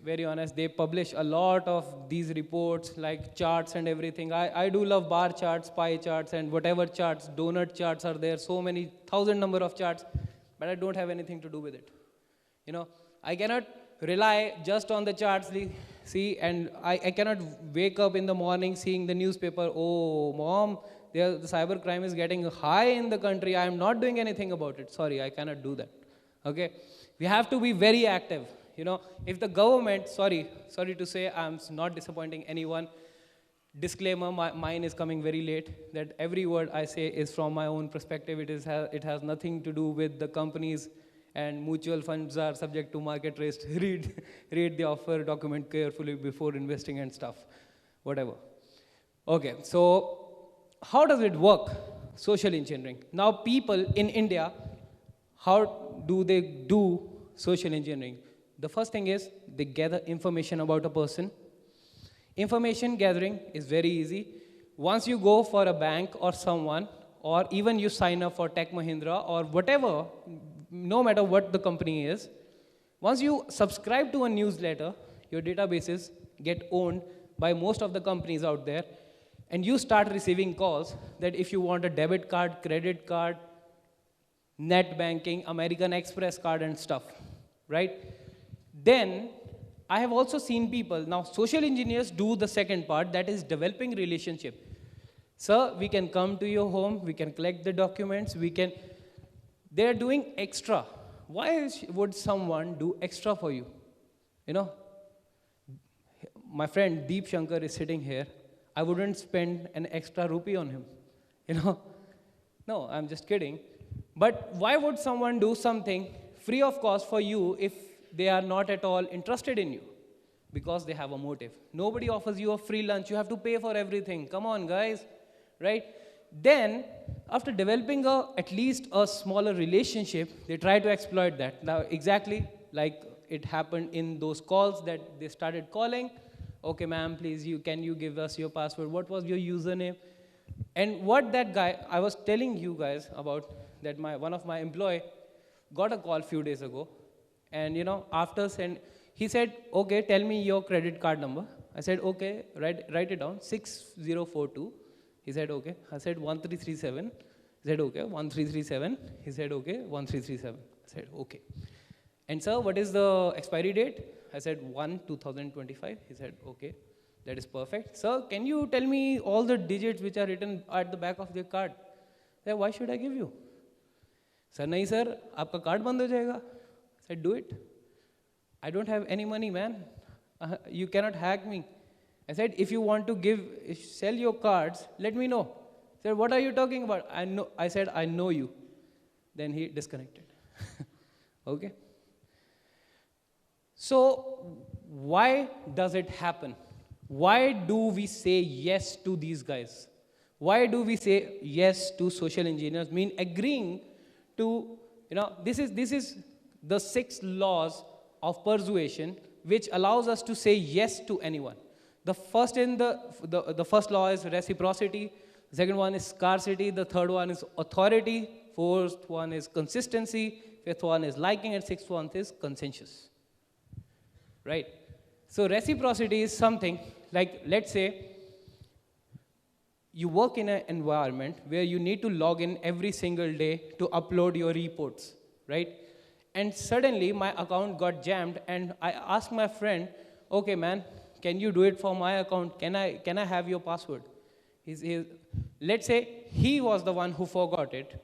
very honest, they publish a lot of these reports like charts and everything. I do love bar charts, pie charts, and whatever charts, donut charts are there, so many thousand number of charts, but I don't have anything to do with it. I cannot rely just on the charts, see, and I cannot wake up in the morning seeing the newspaper, oh, mom, the cyber crime is getting high in the country, I am not doing anything about it. Sorry, I cannot do that. Okay? We have to be very active. If the government, sorry to say, I'm not disappointing anyone. Disclaimer, mine is coming very late, that every word I say is from my own perspective. It has nothing to do with the companies, and mutual funds are subject to market risk. Read the offer document carefully before investing and stuff, whatever. Okay, so how does it work? Social engineering. Now people in India, how do they do social engineering? The first thing is they gather information about a person. Information gathering is very easy. Once you go for a bank or someone, or even you sign up for Tech Mahindra or whatever, no matter what the company is, once you subscribe to a newsletter, your databases get owned by most of the companies out there, and you start receiving calls that if you want a debit card, credit card, net banking, American Express card and stuff, right? Then, I have also seen people, now social engineers do the second part, that is developing relationship. Sir, we can come to your home, we can collect the documents, they're doing extra. Why would someone do extra for you? My friend Deep Shankar is sitting here. I wouldn't spend an extra rupee on him, No, I'm just kidding. But why would someone do something free of cost for you if they are not at all interested in you? Because they have a motive. Nobody offers you a free lunch. You have to pay for everything. Come on, guys, right? Then, after developing at least a smaller relationship, they try to exploit that. Now, exactly like it happened in those calls that they started calling. Okay, ma'am, please, can you give us your password? What was your username? And what that guy, I was telling you guys about that one of my employee got a call a few days ago. And after he said, okay, tell me your credit card number. I said, okay, write it down, 6042. He said, okay. I said, 1337. He said, okay, 1337. He said, okay, 1337. I said, okay. And sir, what is the expiry date? I said, 1/2025. He said, okay, that is perfect. Sir, can you tell me all the digits which are written at the back of the card? I said, why should I give you? Sir, nahi sir, aapka card band ho jayega. I said, do it. I don't have any money, man. You cannot hack me. I said, if you want to sell your cards, let me know. He said, what are you talking about? I said, I know you. Then he disconnected. Okay? So, why does it happen? Why do we say yes to these guys? Why do we say yes to social engineers? Agreeing to, this is the 6 laws of persuasion, which allows us to say yes to anyone. The first the first law is reciprocity. The second one is scarcity. The third one is authority. Fourth one is consistency. Fifth one is liking, and sixth one is consensus. Right? So reciprocity is something like, let's say, you work in an environment where you need to log in every single day to upload your reports, right? And suddenly my account got jammed, and I asked my friend, okay, man, can you do it for my account? Can I have your password? Let's say he was the one who forgot it.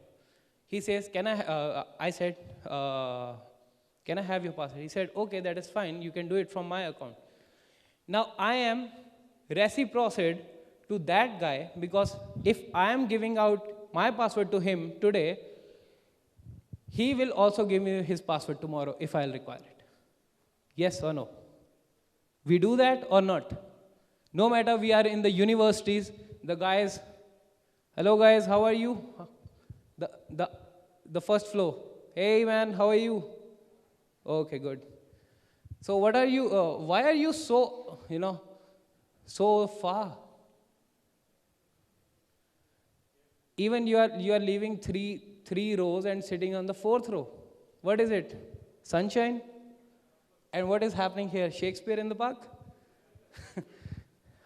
He says, I said, can I have your password? He said, okay, that is fine. You can do it from my account. Now, I am reciprocated to that guy, because if I am giving out my password to him today, he will also give me his password tomorrow if I'll require it. Yes or no? We do that or not? No matter we are in the universities, the guys, hello guys, how are you? The first floor, hey man, how are you? Okay, good. So what are you, why are you so, so far? Even you are leaving three rows and sitting on the 4th row. What is it? Sunshine? And what is happening here? Shakespeare in the park?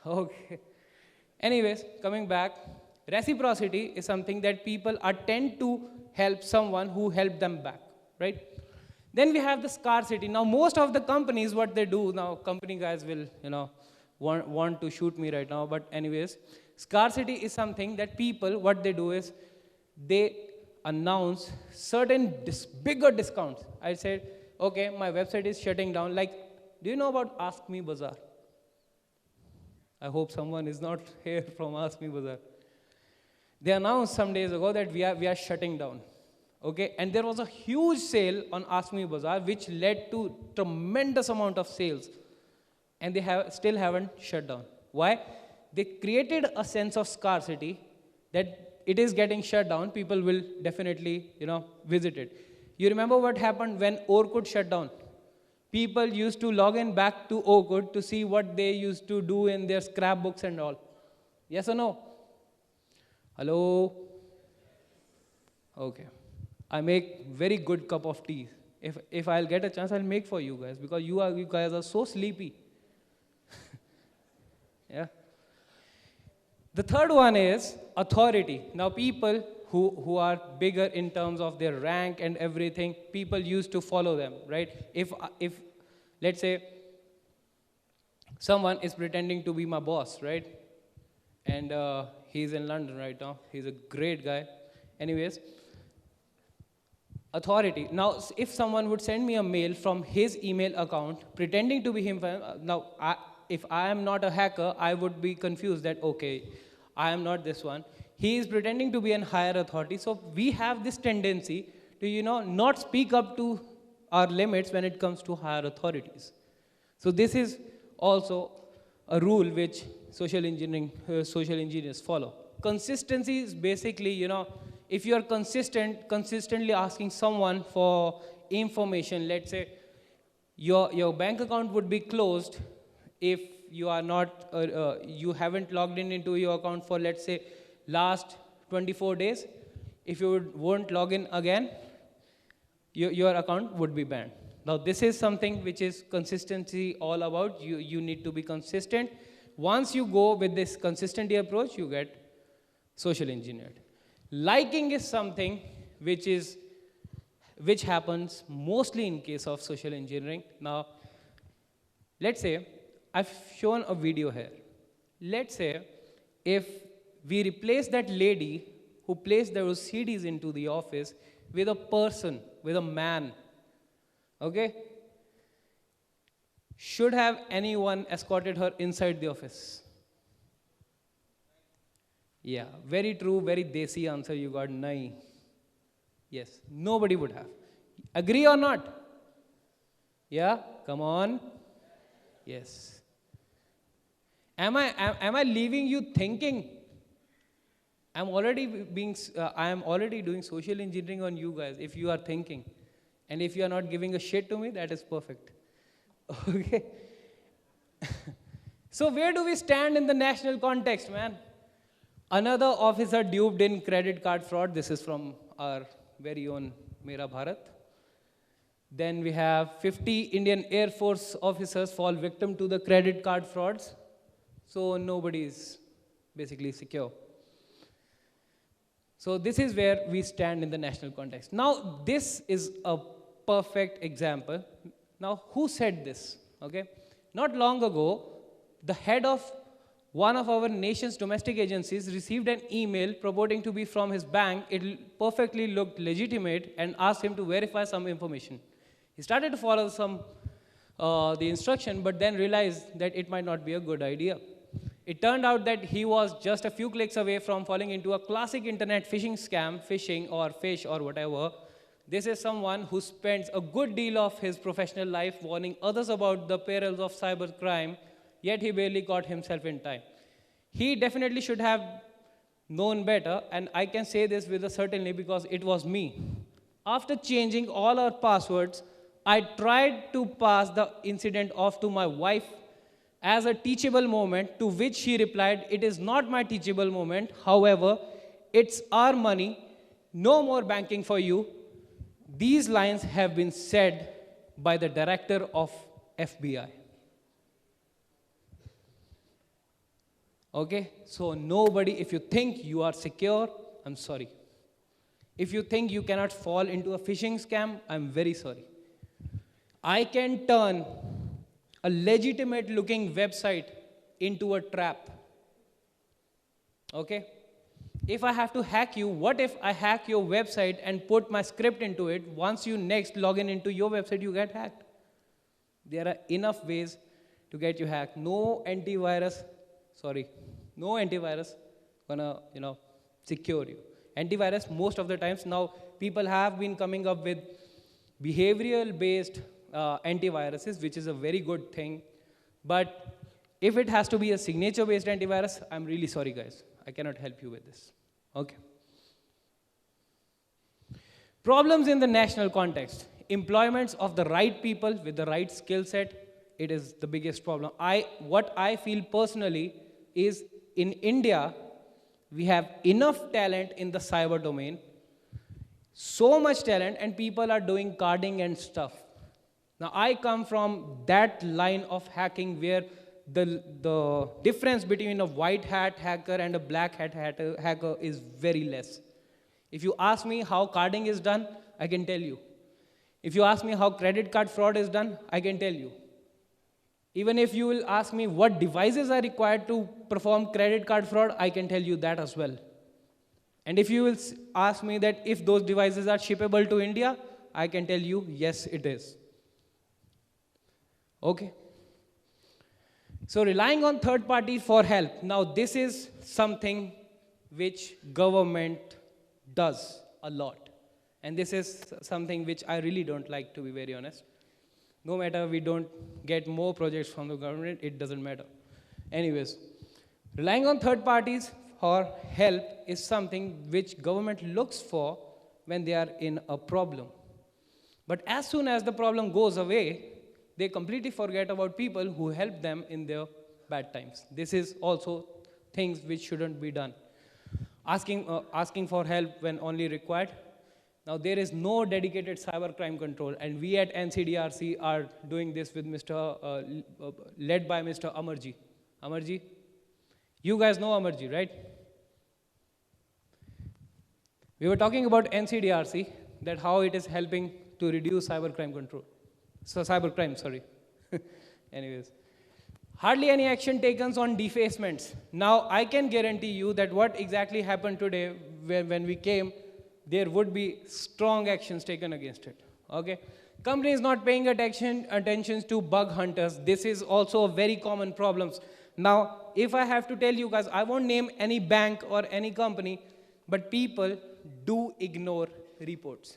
Okay. Anyways, coming back, reciprocity is something that people are tend to help someone who helped them back, right? Then we have the scarcity. Now, most of the companies, what they do, now company guys will, want to shoot me right now, but anyways, scarcity is something that people, what they do is, they announce certain bigger discounts. I said, okay, my website is shutting down. Like, do you know about Ask Me Bazaar? I hope someone is not here from Ask Me Bazaar. They announced some days ago that we are shutting down. Okay, and there was a huge sale on Ask Me Bazaar, which led to tremendous amount of sales, and they still haven't shut down. Why? They created a sense of scarcity that it is getting shut down. People will definitely, visit it. You remember what happened when Orkut shut down? People used to log in back to Orkut to see what they used to do in their scrapbooks and all. Yes or no? Hello? Okay. I make very good cup of tea. If I'll get a chance, I'll make for you guys, because you guys are so sleepy. Yeah. The third one is authority. Now, people who are bigger in terms of their rank and everything, people used to follow them, right? If let's say someone is pretending to be my boss, right? And he's in London right now. He's a great guy. Anyways, authority. Now, if someone would send me a mail from his email account pretending to be him, if I am not a hacker, I would be confused that, okay, I am not this one. He is pretending to be a higher authority. So we have this tendency to, not speak up to our limits when it comes to higher authorities. So this is also a rule which social engineers follow. Consistency is basically, if you are consistently asking someone for information, let's say your bank account would be closed if you are not, you haven't logged into your account for, let's say, last 24 days. If you won't log in again, your account would be banned. Now, this is something which is consistency all about. You need to be consistent. Once you go with this consistency approach, you get social engineered. Liking is something which happens mostly in case of social engineering. Now, let's say I've shown a video here. Let's say if we replace that lady who placed those CDs into the office with a person, with a man, okay? Should have anyone escorted her inside the office? Yeah, very true, very desi answer you got, nahi. Yes, nobody would have. Agree or not? Yeah, come on. Yes. Am I leaving you thinking? I am already doing social engineering on you guys if you are thinking. And if you are not giving a shit to me, that is perfect. Okay. So where do we stand in the national context, man? Another officer duped in credit card fraud. This is from our very own Mera Bharat. Then we have 50 Indian Air Force officers fall victim to the credit card frauds. So nobody is basically secure. So this is where we stand in the national context. Now, this is a perfect example. Now, who said this? Okay. Not long ago, the head of one of our nation's domestic agencies received an email purporting to be from his bank. It perfectly looked legitimate and asked him to verify some information. He started to follow the instruction, but then realized that it might not be a good idea. It turned out that he was just a few clicks away from falling into a classic internet phishing scam, phishing or fish or whatever. This is someone who spends a good deal of his professional life warning others about the perils of cybercrime, yet he barely caught himself in time. He definitely should have known better, and I can say this with a certainty because it was me. After changing all our passwords, I tried to pass the incident off to my wife as a teachable moment, to which she replied, "It is not my teachable moment. However, it's our money. No more banking for you." These lines have been said by the director of FBI. Okay, so nobody, if you think you are secure, I'm sorry. If you think you cannot fall into a phishing scam, I'm very sorry. I can turn a legitimate looking website into a trap. Okay? If I have to hack you, what if I hack your website and put my script into it? Once you next log in into your website, you get hacked. There are enough ways to get you hacked. No antivirus gonna, secure you. Antivirus, most of the times now, people have been coming up with behavioral based antiviruses, which is a very good thing. But if it has to be a signature based antivirus, I'm really sorry, guys. I cannot help you with this. Okay. Problems in the national context. Employments of the right people with the right skill set, it is the biggest problem. What I feel personally is in India, we have enough talent in the cyber domain, so much talent, and people are doing carding and stuff. Now, I come from that line of hacking where the difference between a white hat hacker and a black hat hacker is very less. If you ask me how carding is done, I can tell you. If you ask me how credit card fraud is done, I can tell you. Even if you will ask me what devices are required to perform credit card fraud, I can tell you that as well. And if you will ask me that if those devices are shippable to India, I can tell you, yes, it is. Okay. So relying on third parties for help. Now this is something which government does a lot. And this is something which I really don't like, to be very honest. No matter we don't get more projects from the government, it doesn't matter. Anyways, relying on third parties for help is something which government looks for when they are in a problem. But as soon as the problem goes away, they completely forget about people who helped them in their bad times. This is also things which shouldn't be done. Asking for help when only required. Now, there is no dedicated cybercrime control, and we at NCDRC are doing this with led by Mr. Amarji. Amarji, you guys know Amarji, right? We were talking about NCDRC, that how it is helping to reduce cybercrime control. So cybercrime, sorry. Anyways, hardly any action taken on defacements. Now, I can guarantee you that what exactly happened today when we came, there would be strong actions taken against it. Okay? Companies not paying attention to bug hunters. This is also a very common problem. Now, if I have to tell you guys, I won't name any bank or any company, but people do ignore reports.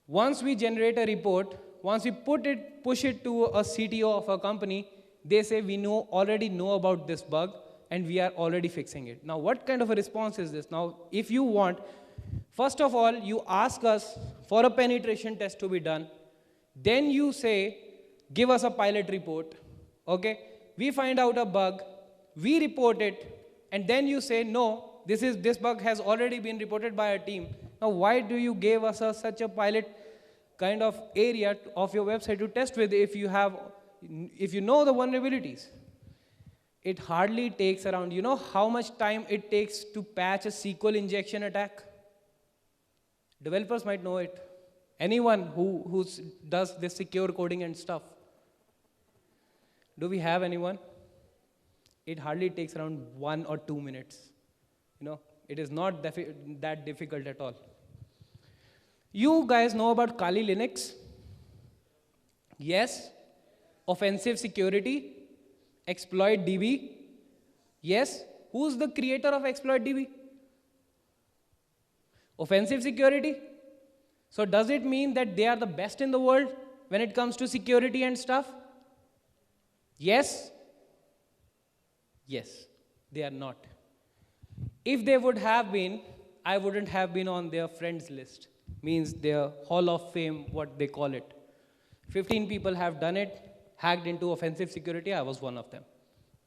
Once we generate a report, once we push it to a CTO of a company, they say we already know about this bug and we are already fixing it. Now, what kind of a response is this? Now, if you want, first of all, you ask us for a penetration test to be done. Then you say, give us a pilot report. Okay? We find out a bug, we report it, and then you say, no, this bug has already been reported by a team. Now, why do you give us such a pilot kind of area of your website to test with if you know the vulnerabilities? It hardly takes around, you know how much time it takes to patch a SQL injection attack? Developers might know it. Anyone who does this secure coding and stuff. Do we have anyone? It hardly takes around 1 or 2 minutes. It is not that difficult at all. You guys know about Kali Linux? Yes. Offensive security? Exploit DB? Yes. Who's the creator of Exploit DB? Offensive security? So does it mean that they are the best in the world when it comes to security and stuff? Yes. Yes. They are not. If they would have been, I wouldn't have been on their friends list. Means their Hall of Fame, what they call it. 15 people have done it, hacked into offensive security. I was one of them.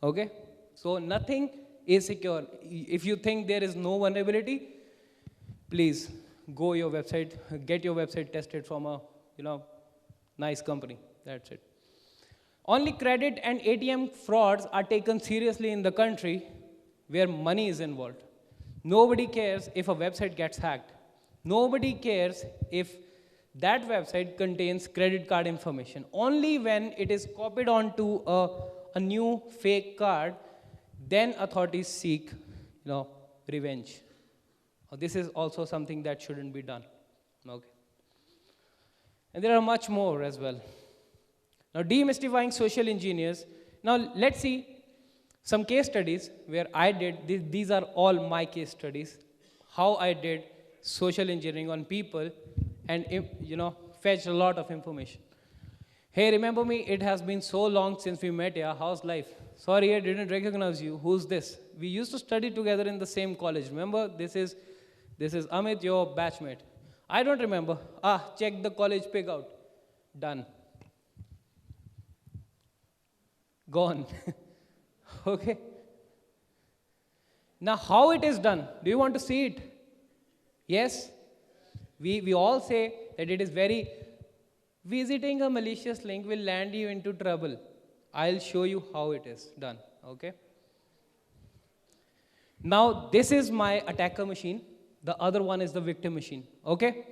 Okay? So nothing is secure. If you think there is no vulnerability, please go your website, get your website tested from a nice company. That's it. Only credit and ATM frauds are taken seriously in the country where money is involved. Nobody cares if a website gets hacked. Nobody cares if that website contains credit card information. Only when it is copied onto a new fake card, then authorities seek, revenge. This is also something that shouldn't be done. Okay. And there are much more as well. Now, demystifying social engineers. Now, let's see some case studies where I did, these are all my case studies, how I did social engineering on people and, fetched a lot of information. Hey, remember me? It has been so long since we met here. How's life? Sorry, I didn't recognize you. Who's this? We used to study together in the same college. Remember, this is Amit, your batchmate. I don't remember. Check the college pick out. Done. Gone. Okay. Now, how it is done? Do you want to see it? Yes? We all say that it is very, visiting a malicious link will land you into trouble. I'll show you how it is done. Okay? Now, this is my attacker machine. The other one is the victim machine. Okay?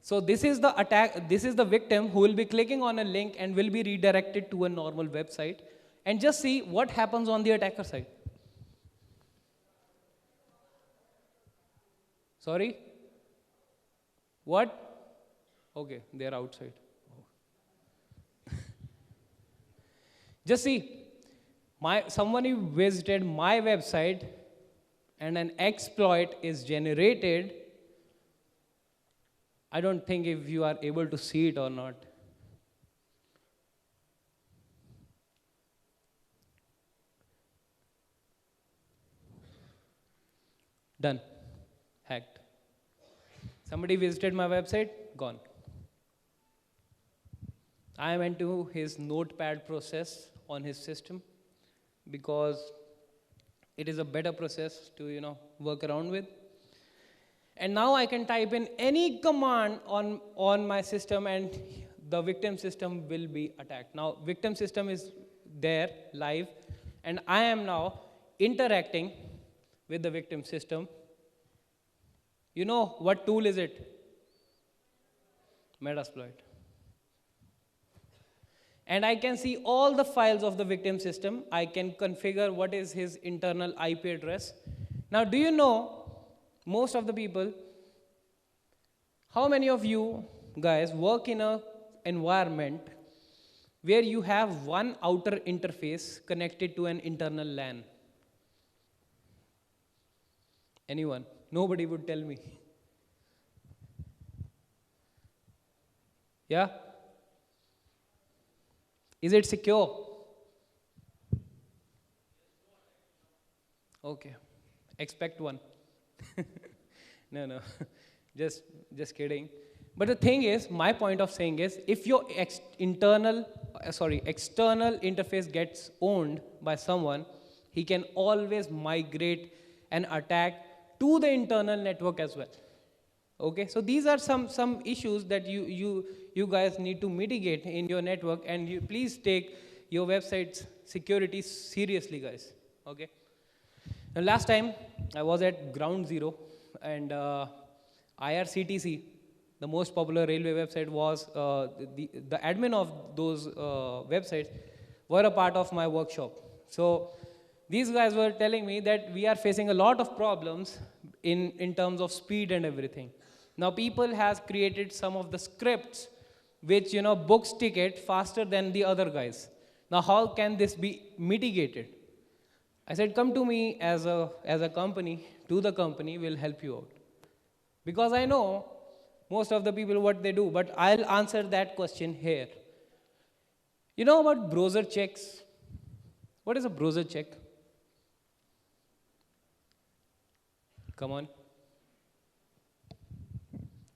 So this is the victim who will be clicking on a link and will be redirected to a normal website. And just see what happens on the attacker side. Sorry? What? Okay, they're outside. Just see, someone who visited my website and an exploit is generated. I don't think if you are able to see it or not. Done. Hacked. Somebody visited my website, gone. I went to his notepad process on his system because it is a better process to, work around with. And now I can type in any command on my system and the victim system will be attacked. Now, victim system is there live and I am now interacting with the victim system. You know what tool is it? Metasploit. And I can see all the files of the victim system. I can configure what is his internal IP address. Now, do you know, most of the people, how many of you guys work in an environment where you have one outer interface connected to an internal LAN? Anyone? Nobody would tell me. Yeah? Is it secure? Okay. Expect one. No. Just kidding. But the thing is, my point of saying is, if your external interface gets owned by someone, he can always migrate and attack to the internal network as well. Okay, so these are some issues that you guys need to mitigate in your network, and you please take your website's security seriously, guys. Okay. Now, last time I was at Ground Zero, and IRCTC, the most popular railway website, was the admin of those websites were a part of my workshop. So these guys were telling me that we are facing a lot of problems in terms of speed and everything. Now, people has created some of the scripts which, books ticket faster than the other guys. Now, how can this be mitigated? I said, come to me as a company, to the company, will help you out. Because I know most of the people what they do, but I'll answer that question here. You know about browser checks? What is a browser check? Come on.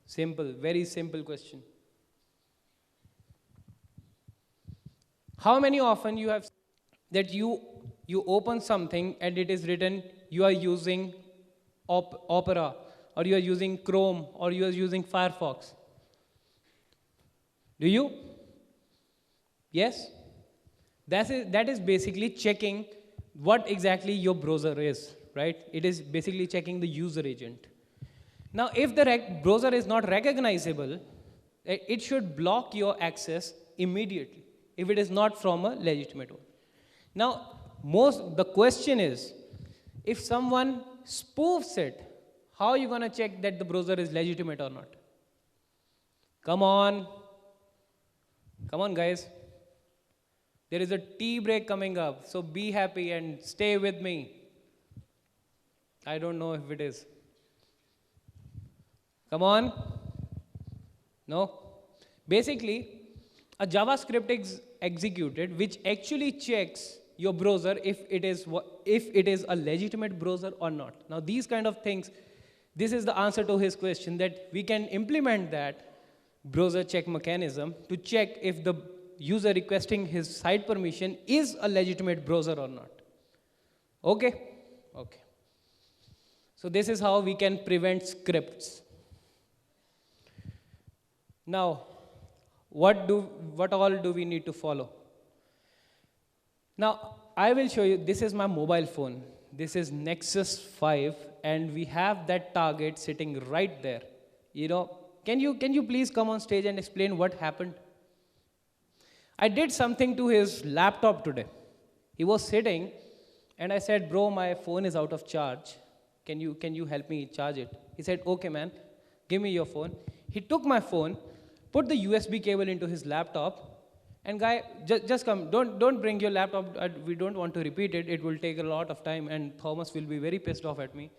Simple, very simple question. How many often you have that you open something and it is written you are using Opera, or you are using Chrome, or you are using Firefox? Do you? Yes? That is basically checking what exactly your browser is, right? It is basically checking the user agent. Now, if the browser is not recognizable, it should block your access immediately if it is not from a legitimate one. Now, the question is, if someone spoofs it, how are you going to check that the browser is legitimate or not? Come on. Come on, guys. There is a tea break coming up, so be happy and stay with me. I don't know if it is. Come on. No? Basically, a JavaScript is executed which actually checks your browser if it is a legitimate browser or not. Now, these kind of things, this is the answer to his question, that we can implement that browser check mechanism to check if the user requesting his site permission is a legitimate browser or not. Okay? Okay. So this is how we can prevent scripts. Now, what all do we need to follow? Now, I will show you, this is my mobile phone. This is Nexus 5, and we have that target sitting right there. You know, can you please come on stage and explain what happened? I did something to his laptop today. He was sitting, and I said, bro, my phone is out of charge. Can you help me charge it? He said, okay, man, give me your phone. He took my phone, put the USB cable into his laptop, and guy, just come. Don't bring your laptop. We don't want to repeat it. It will take a lot of time, and Thomas will be very pissed off at me.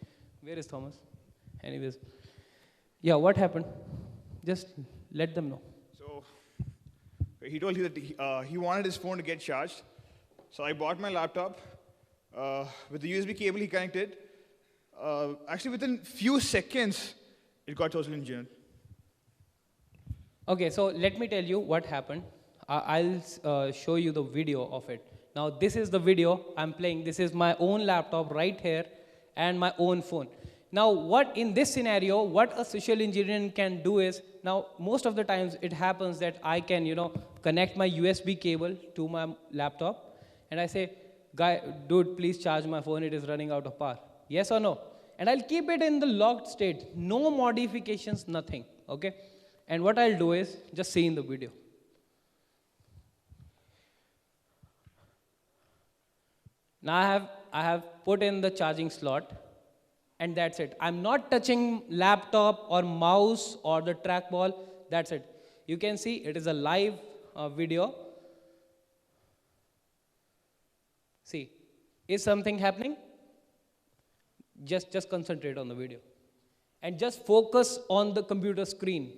Where is Thomas? Anyways. Yeah, what happened? Just let them know. So he told me that he wanted his phone to get charged. So I bought my laptop. With the USB cable he connected. Actually, within few seconds, it got totally engineered. Okay, so let me tell you what happened. I'll show you the video of it. Now, this is the video I'm playing. This is my own laptop right here and my own phone. Now, what in this scenario, what a social engineer can do is, now, most of the times it happens that I can, connect my USB cable to my laptop, and I say, guy, dude, please charge my phone. It is running out of power. Yes or no? And I'll keep it in the locked state. No modifications, nothing. Okay? And what I'll do is, just see in the video. Now I have put in the charging slot, and that's it. I'm not touching laptop or mouse or the trackball. That's it. You can see it is a live video. See, is something happening? Just concentrate on the video. And just focus on the computer screen.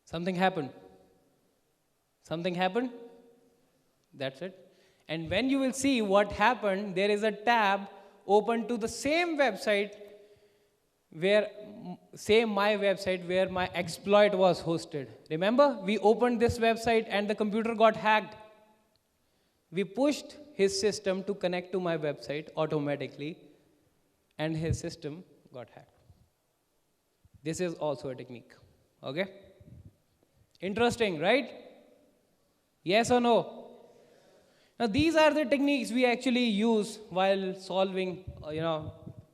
Something happened. Something happened? That's it. And when you will see what happened, there is a tab open to the same website where, my website where my exploit was hosted. Remember, we opened this website and the computer got hacked. We pushed his system to connect to my website automatically, and his system got hacked. This is also a technique. Okay? Interesting, right? Yes or no? Now, these are the techniques we actually use while solving,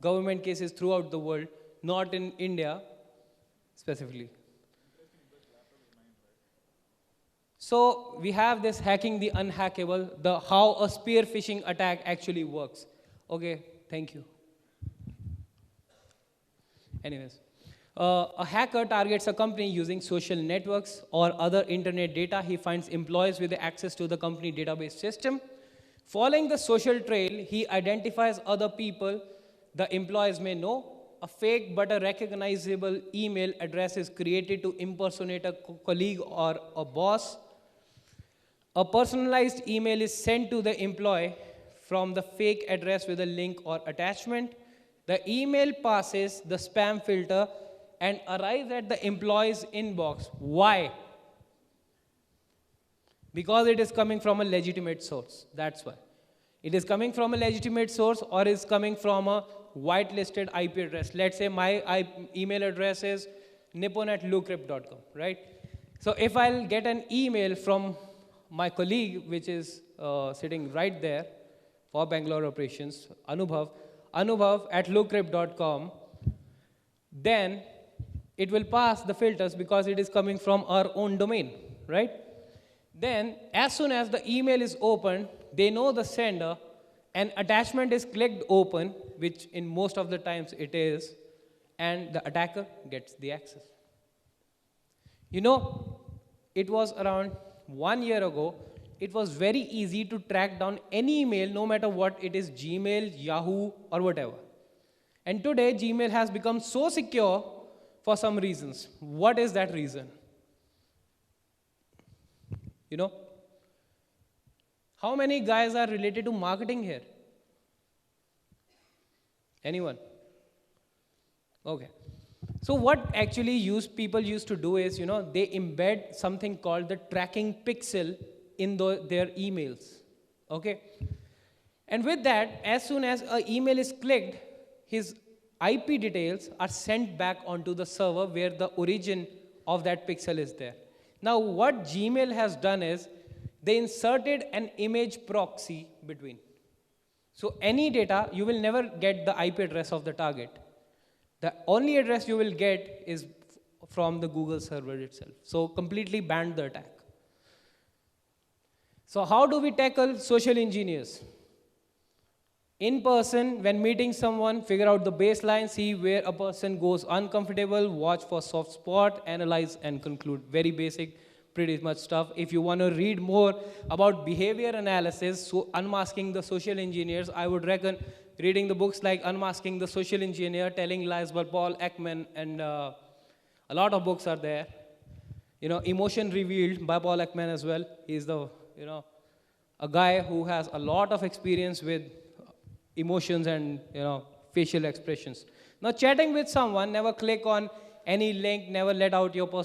government cases throughout the world, not in India specifically. So we have this hacking the unhackable, how a spear phishing attack actually works. Okay, thank you. Anyways. A hacker targets a company using social networks or other internet data. He finds employees with access to the company database system. Following the social trail, he identifies other people the employees may know. A fake but a recognizable email address is created to impersonate a colleague or a boss. A personalized email is sent to the employee from the fake address with a link or attachment. The email passes the spam filter and arrives at the employee's inbox. Why? Because it is coming from a legitimate source. That's why. It is coming from a legitimate source or is coming from a whitelisted IP address. Let's say my email address is nipun@lucrypt.com, right? So if I'll get an email from my colleague, which is sitting right there for Bangalore operations, Anubhav@lucrypt.com, then it will pass the filters because it is coming from our own domain, right? Then, as soon as the email is opened, they know the sender, an attachment is clicked open, which in most of the times it is, and the attacker gets the access. You know, it was around 1 year ago, it was very easy to track down any email, no matter what it is, Gmail, Yahoo, or whatever. And today, Gmail has become so secure for some reasons. What is that reason? You know? How many guys are related to marketing here? Anyone? Okay. So what actually people used to do is, they embed something called the tracking pixel in their emails. Okay? And with that, as soon as an email is clicked, his IP details are sent back onto the server where the origin of that pixel is there. Now, what Gmail has done is, they inserted an image proxy between. So any data, you will never get the IP address of the target. The only address you will get is from the Google server itself. So completely banned the attack. So how do we tackle social engineers? In person, when meeting someone, figure out the baseline, see where a person goes uncomfortable, watch for soft spot, analyze and conclude. Very basic, pretty much stuff. If you want to read more about behavior analysis, so unmasking the social engineers, I would recommend reading the books like Unmasking the Social Engineer, Telling Lies by Paul Ekman, and a lot of books are there. Emotion Revealed by Paul Ekman as well. He's a guy who has a lot of experience with emotions and facial expressions. Now, chatting with someone, never click on any link, never let out your personal